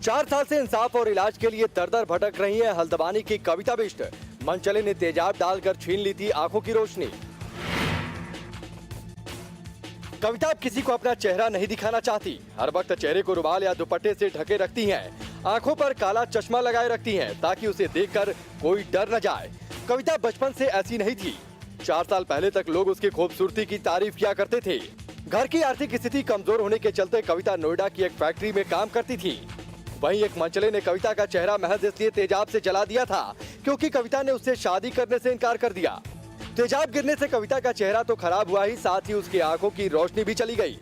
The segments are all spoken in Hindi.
4 साल से इंसाफ और इलाज के लिए दर-दर भटक रही है हल्द्वानी की कविता बिष्ट। मनचले ने तेजाब डालकर छीन ली थी आंखों की रोशनी। कविता अब किसी को अपना चेहरा नहीं दिखाना चाहती। हर वक्त चेहरे को रुमाल या दुपट्टे से ढके रखती हैं। आंखों पर काला चश्मा लगाए रखती हैं ताकि उसे देखकर कोई डर न जाए। कविता बचपन से ऐसी नहीं थी। 4 साल पहले तक लोग उसकी खूबसूरती की तारीफ किया करते थे। घर की आर्थिक स्थिति कमजोर होने के चलते कविता नोएडा की एक फैक्ट्री में काम करती थी। वहीं एक मनचले ने कविता का चेहरा महज इसलिए तेजाब से जला दिया था क्योंकि कविता ने उससे शादी करने से इनकार कर दिया। तेजाब गिरने से कविता का चेहरा तो खराब हुआ ही, साथ ही उसकी आंखों की रोशनी भी चली गई।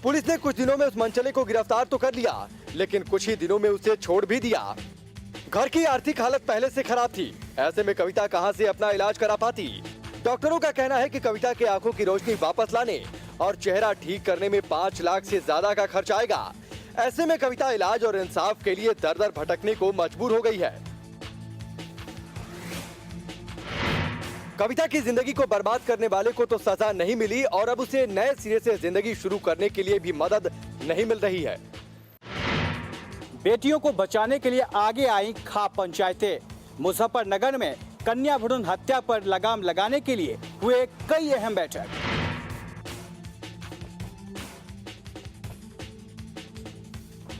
पुलिस ने कुछ दिनों में उस मनचले को गिरफ्तार तो कर लिया, लेकिन कुछ ही दिनों में उसे छोड़ भी दिया। घर की आर्थिक हालत पहले से खराब थी। ऐसे में कविता कहां से अपना इलाज करा पाती। डॉक्टरों का कहना है कि कविता के आंखों की रोशनी वापस लाने और चेहरा ठीक करने में 5 लाख से ज्यादा का खर्च आएगा। ऐसे में कविता इलाज और इंसाफ के लिए दर-दर भटकने को मजबूर हो गई है। कविता की जिंदगी को बर्बाद करने वाले को तो सजा नहीं मिली और अब उसे नए सिरे से जिंदगी शुरू करने के लिए भी मदद नहीं मिल रही है। बेटियों को बचाने के लिए आगे आई खाप पंचायतें। मुजफ्फरनगर में कन्या भ्रूण हत्या पर लगाम लगाने के लिए हुए कई अहम बैठक।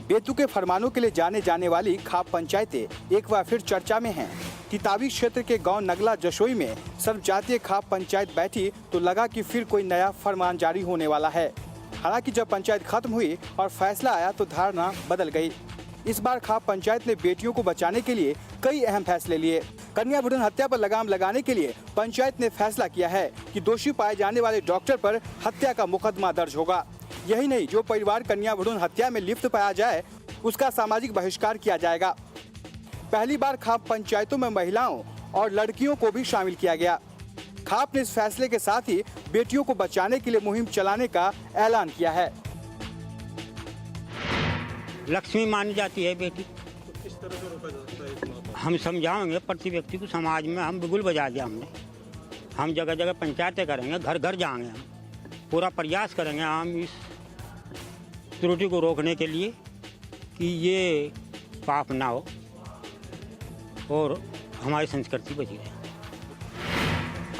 बेतुके फरमानों के लिए जाने जाने वाली खाप पंचायतें एक बार फिर चर्चा में हैं। तितावी क्षेत्र के गांव नगला जशोई में सर्व जातीय खाप पंचायत बैठी तो लगा कि फिर कोई नया फरमान जारी होने वाला है। हालांकि जब पंचायत खत्म हुई और फैसला आया तो धारणा बदल गई। इस बार खाप पंचायत ने बेटियों को बचाने के लिए कई अहम फैसले लिए। कन्या भ्रूण हत्या पर लगाम लगाने के लिए पंचायत ने फैसला किया है कि दोषी पाए जाने वाले डॉक्टर पर हत्या का मुकदमा दर्ज होगा। यही नहीं, जो परिवार कन्या भ्रूण हत्या में लिप्त पाया जाए उसका सामाजिक बहिष्कार किया जाएगा। पहली बार खाप पंचायतों में महिलाओं और लड़कियों को भी शामिल किया गया। खाप ने इस फैसले के साथ ही बेटियों को बचाने के लिए मुहिम चलाने का ऐलान किया है। लक्ष्मी मानी जाती है बेटी। किस तरह से रोका जाता है इस बात को? हम समझाएंगे प्रति व्यक्ति को, समाज में हम बिल्कुल बजा दिया हमने। हम जगह जगह पंचायतें करेंगे, घर घर जाएंगे, हम पूरा प्रयास करेंगे हम इस त्रुटि को रोकने के लिए कि ये पाप ना हो और हमारी संस्कृति बची रहे।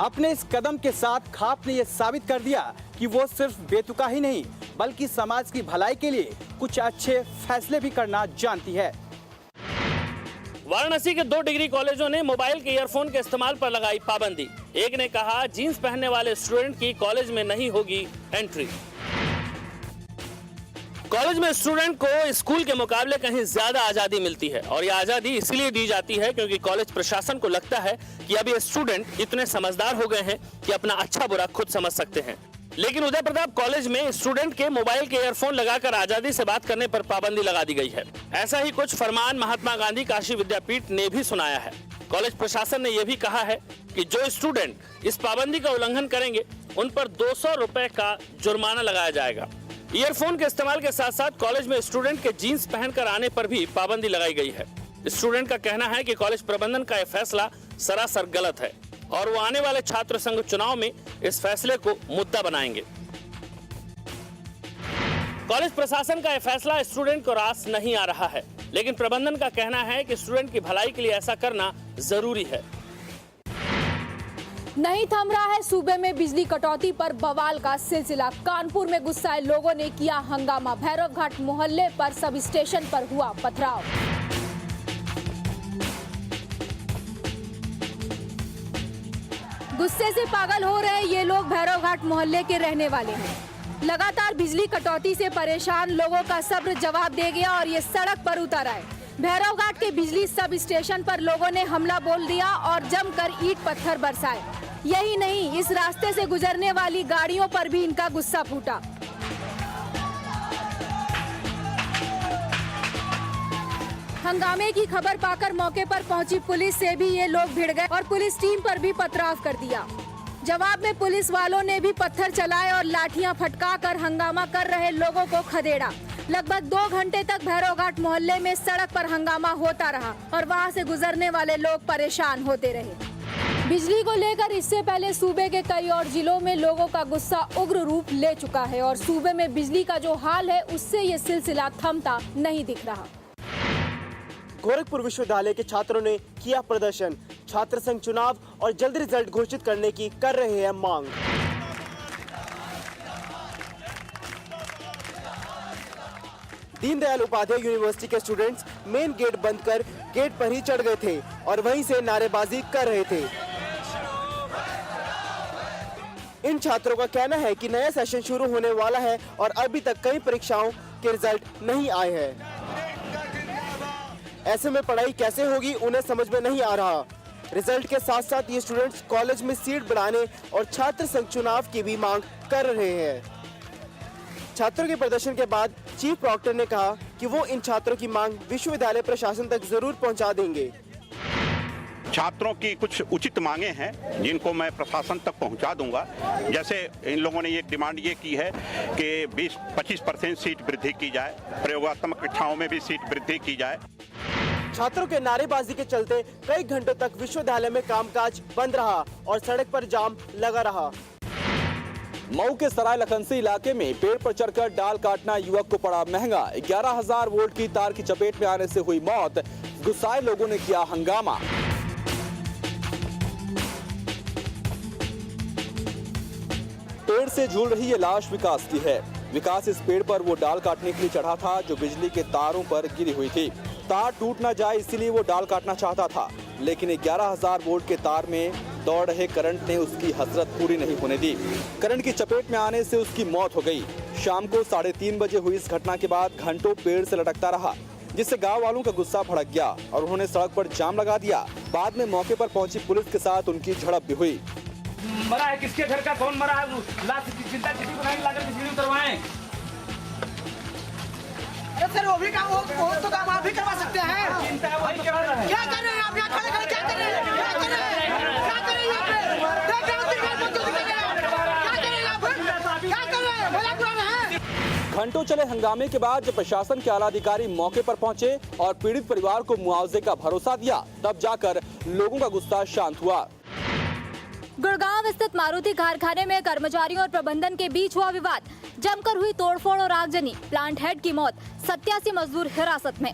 अपने इस कदम के साथ खाप ने यह साबित कर दिया कि वो सिर्फ बेतुका ही नहीं बल्कि समाज की भलाई के लिए कुछ अच्छे फैसले भी करना जानती है। वाराणसी के 2 डिग्री कॉलेजों ने मोबाइल के ईयरफोन के इस्तेमाल पर लगाई पाबंदी। एक ने कहा जीन्स पहनने वाले स्टूडेंट की कॉलेज में नहीं होगी एंट्री। कॉलेज में स्टूडेंट को स्कूल के मुकाबले कहीं ज्यादा आजादी मिलती है और ये आजादी इसलिए दी जाती है क्योंकि कॉलेज प्रशासन को लगता है कि अब ये स्टूडेंट इतने समझदार हो गए हैं कि अपना अच्छा बुरा खुद समझ सकते हैं। लेकिन उदय प्रताप कॉलेज में स्टूडेंट के मोबाइल के ईयरफोन लगाकर आजादी से बात करने पर पाबंदी लगा दी गई है। ऐसा ही कुछ फरमान महात्मा गांधी काशी विद्यापीठ ने भी सुनाया है। कॉलेज प्रशासन ने यह भी कहा है कि जो स्टूडेंट इस पाबंदी का उल्लंघन करेंगे उन पर 200 रुपए का जुर्माना लगाया जाएगा। ईयरफोन के इस्तेमाल के साथ साथ कॉलेज में स्टूडेंट के जीन्स पहनकर आने पर भी पाबंदी लगाई गई है। स्टूडेंट का कहना है कि कॉलेज प्रबंधन का यह फैसला सरासर गलत है और वो आने वाले छात्र संघ चुनाव में इस फैसले को मुद्दा बनाएंगे। कॉलेज प्रशासन का यह फैसला स्टूडेंट को रास नहीं आ रहा है, लेकिन प्रबंधन का कहना है कि स्टूडेंट की भलाई के लिए ऐसा करना जरूरी है। नहीं थम रहा है सूबे में बिजली कटौती पर बवाल का सिलसिला। कानपुर में गुस्साए लोगों ने किया हंगामा। भैरव घाट मोहल्ले पर सब स्टेशन पर हुआ पथराव। गुस्से से पागल हो रहे ये लोग भैरव घाट मोहल्ले के रहने वाले हैं। लगातार बिजली कटौती से परेशान लोगों का सब्र जवाब दे गया और ये सड़क पर उतर आए। भैरव घाट के बिजली सब स्टेशन पर लोगों ने हमला बोल दिया और जमकर ईंट पत्थर बरसाए। यही नहीं, इस रास्ते से गुजरने वाली गाड़ियों पर भी इनका गुस्सा फूटा। हंगामे की खबर पाकर मौके पर पहुंची पुलिस से भी ये लोग भिड़ गए और पुलिस टीम पर भी पथराव कर दिया। जवाब में पुलिस वालों ने भी पत्थर चलाए और लाठियां फटकाकर हंगामा कर रहे लोगों को खदेड़ा। लगभग 2 घंटे तक भैरव घाट मोहल्ले में सड़क पर हंगामा होता रहा और वहां से गुजरने वाले लोग परेशान होते रहे। बिजली को लेकर इससे पहले सूबे के कई और जिलों में लोगों का गुस्सा उग्र रूप ले चुका है और सूबे में बिजली का जो हाल है उससे ये सिलसिला थमता नहीं दिख रहा। गोरखपुर विश्वविद्यालय के छात्रों ने किया प्रदर्शन। छात्र संघ चुनाव और जल्द रिजल्ट घोषित करने की कर रहे हैं मांग। दीनदयाल उपाध्याय यूनिवर्सिटी के स्टूडेंट्स मेन गेट बंद कर गेट पर ही चढ़ गए थे और वहीं से नारेबाजी कर रहे थे। इन छात्रों का कहना है कि नया सेशन शुरू होने वाला है और अभी तक कई परीक्षाओं के रिजल्ट नहीं आए हैं। ऐसे में पढ़ाई कैसे होगी उन्हें समझ में नहीं आ रहा। रिजल्ट के साथ साथ ये स्टूडेंट्स कॉलेज में सीट बढ़ाने और छात्र संघ चुनाव की भी मांग कर रहे हैं। छात्रों के प्रदर्शन के बाद चीफ प्रॉक्टर ने कहा कि वो इन छात्रों की मांग विश्वविद्यालय प्रशासन तक जरूर पहुंचा देंगे। छात्रों की कुछ उचित मांगे हैं जिनको मैं प्रशासन तक पहुंचा दूंगा। जैसे इन लोगों ने एक डिमांड ये की है कि 20-25% सीट वृद्धि की जाए, प्रयोगात्मक कक्षाओं में भी सीट वृद्धि की जाए। छात्रों के नारेबाजी के चलते कई घंटों तक विश्वविद्यालय में कामकाज बंद रहा और सड़क पर जाम लगा रहा। मऊ के सराय लखनसी इलाके में पेड़ पर चढ़कर डाल काटना युवक को पड़ा महंगा। 11,000 वोल्ट की तार की चपेट में आने से हुई मौत। गुस्साए लोगों ने किया हंगामा। पेड़ से झूल रही ये लाश विकास की है। विकास इस पेड़ पर वो डाल काटने के लिए चढ़ा था जो बिजली के तारों पर गिरी हुई थी। तार टूट ना जाए इसीलिए वो डाल काटना चाहता था, लेकिन 11,000 वोल्ट के तार में दौड़ रहे करंट ने उसकी हसरत पूरी नहीं होने दी। करंट की चपेट में आने से उसकी मौत हो गई। शाम को 3:30 बजे हुई इस घटना के बाद घंटों पेड़ से लटकता रहा, जिससे गांव वालों का गुस्सा भड़क गया और उन्होंने सड़क पर जाम लगा दिया। बाद में मौके पर पहुंची पुलिस के साथ उनकी झड़प भी हुई। मरा है किसके घर का, कौन मरा है, लाश की चिंता किसी बनाएंगे, लागत किसी को करवाएं। सर वो भी काम वो तो काम आप भी करवा सकते हैं। चिंता है वही कर रहा है। क्या कर रहे हैं आप यहाँ खड़े खड़े क्या कर रहे हैं, क्या कर रहे हैं, क्या कर रहे हैं यहाँ पे, देख रहे हो दिन रात बच्चों दिख रहे हैं, क्या कर रहे हैं आप, क्या कर रहे हैं, मजाक उड़ा रहे हैं। घंटों चले हंगामे के बाद जब प्रशासन के आला अधिकारी मौके पर पहुंचे और पीड़ित परिवार को मुआवजे का भरोसा दिया, तब जाकर लोगों का गुस्सा शांत हुआ। गुड़गांव स्थित मारुति कारखाने में कर्मचारियों और प्रबंधन के बीच हुआ विवाद। जमकर हुई तोड़फोड़ और आगजनी। प्लांट हेड की मौत, 87 मजदूर हिरासत में।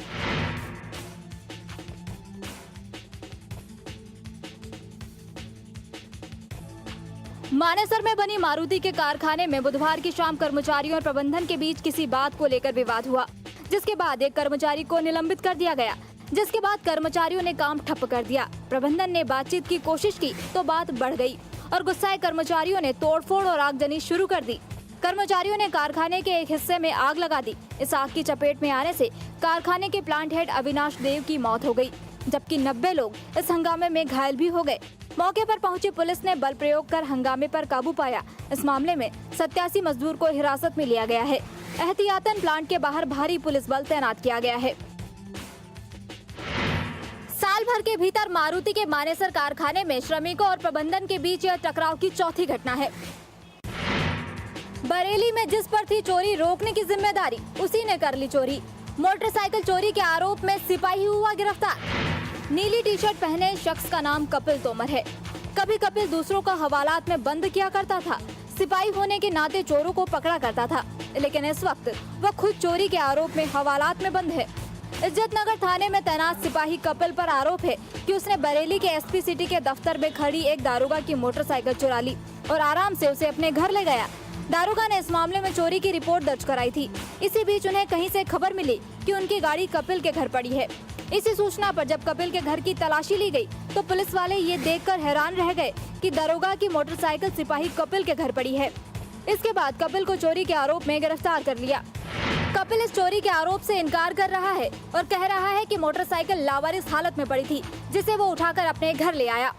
मानेसर में बनी मारुति के कारखाने में बुधवार की शाम कर्मचारियों और प्रबंधन के बीच किसी बात को लेकर विवाद हुआ, जिसके बाद एक कर्मचारी को निलंबित कर दिया गया। जिसके बाद कर्मचारियों ने काम ठप कर दिया। प्रबंधन ने बातचीत की कोशिश की तो बात बढ़ गई और गुस्साए कर्मचारियों ने तोड़फोड़ और आगजनी शुरू कर दी। कर्मचारियों ने कारखाने के एक हिस्से में आग लगा दी। इस आग की चपेट में आने से कारखाने के प्लांट हेड अविनाश देव की मौत हो गई, जबकि 90 लोग इस हंगामे में घायल भी हो गए। मौके पर पहुंची पुलिस ने बल प्रयोग कर हंगामे पर काबू पाया। इस मामले में 87 मजदूर को हिरासत में लिया गया है। एहतियातन प्लांट के बाहर भारी पुलिस बल तैनात किया गया है। साल भर के भीतर मारुति के मानेसर कारखाने में श्रमिकों और प्रबंधन के बीच यह टकराव की चौथी घटना है। बरेली में जिस पर थी चोरी रोकने की जिम्मेदारी, उसी ने कर ली चोरी। मोटरसाइकिल चोरी के आरोप में सिपाही हुआ गिरफ्तार। नीली टी शर्ट पहने शख्स का नाम कपिल तोमर है। कभी कपिल दूसरों का हवालात में बंद किया करता था। सिपाही होने के नाते चोरों को पकड़ा करता था, लेकिन इस वक्त वह खुद चोरी के आरोप में हवालात में बंद है। इज्जतनगर थाने में तैनात सिपाही कपिल पर आरोप है कि उसने बरेली के एसपी सिटी के दफ्तर में खड़ी एक दारोगा की मोटरसाइकिल चुरा ली और आराम से उसे अपने घर ले गया। दारोगा ने इस मामले में चोरी की रिपोर्ट दर्ज कराई थी। इसी बीच उन्हें कहीं से खबर मिली कि उनकी गाड़ी कपिल के घर पड़ी है। इसी सूचना पर जब कपिल के घर की तलाशी ली गई तो पुलिस वाले ये देखकर हैरान रह गए कि दारोगा की मोटरसाइकिल सिपाही कपिल के घर पड़ी है। इसके बाद कपिल को चोरी के आरोप में गिरफ्तार कर लिया। कपिल इस चोरी के आरोप से इनकार कर रहा है और कह रहा है कि मोटरसाइकिल लावारिस हालत में पड़ी थी, जिसे वो उठाकर अपने घर ले आया।